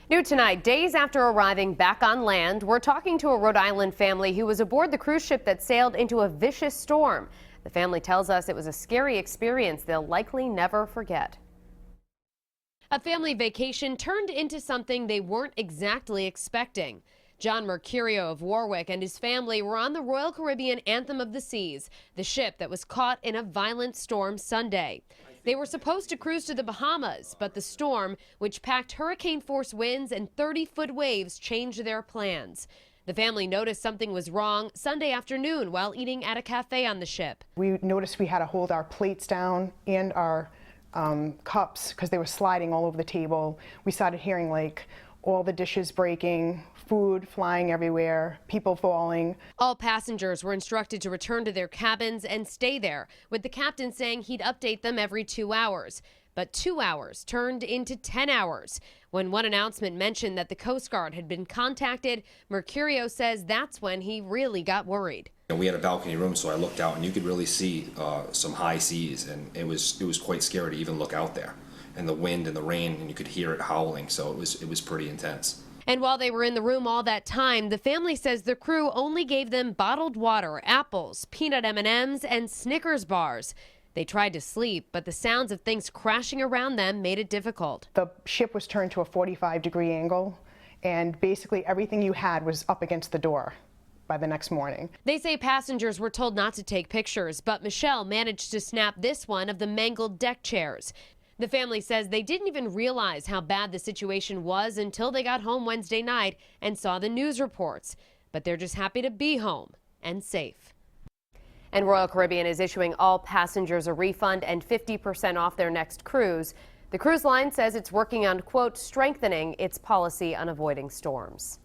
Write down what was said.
New tonight, days after arriving back on land, we're talking to a Rhode Island family who was aboard the cruise ship that sailed into a vicious storm. The family tells us it was a scary experience they'll likely never forget. A family vacation turned into something they weren't exactly expecting. John Mercurio of Warwick and his family were on the Royal Caribbean Anthem of the Seas, the ship that was caught in a violent storm Sunday. They were supposed to cruise to the Bahamas, but the storm, which packed hurricane-force winds and 30-foot waves, changed their plans. The family noticed something was wrong Sunday afternoon while eating at a cafe on the ship. We noticed we had to hold our plates down and our cups because they were sliding all over the table. We started hearing all the dishes breaking, food flying everywhere, people falling. All passengers were instructed to return to their cabins and stay there, with the captain saying he'd update them every 2 hours. But 2 hours turned into 10 hours. When one announcement mentioned that the Coast Guard had been contacted, Mercurio says that's when he really got worried. We had a balcony room, so I looked out and you could really see some high seas, and it was quite scary to even look out there. And the wind and the rain, and you could hear it howling, so it was pretty intense. And while they were in the room all that time, the family says the crew only gave them bottled water, apples, peanut M&Ms, and Snickers bars. They tried to sleep, but the sounds of things crashing around them made it difficult. The ship was turned to a 45-degree angle, and basically everything you had was up against the door by the next morning. They say passengers were told not to take pictures, but Michelle managed to snap this one of the mangled deck chairs. The family says they didn't even realize how bad the situation was until they got home Wednesday night and saw the news reports. But they're just happy to be home and safe. And Royal Caribbean is issuing all passengers a refund and 50% off their next cruise. The cruise line says it's working on, quote, strengthening its policy on avoiding storms.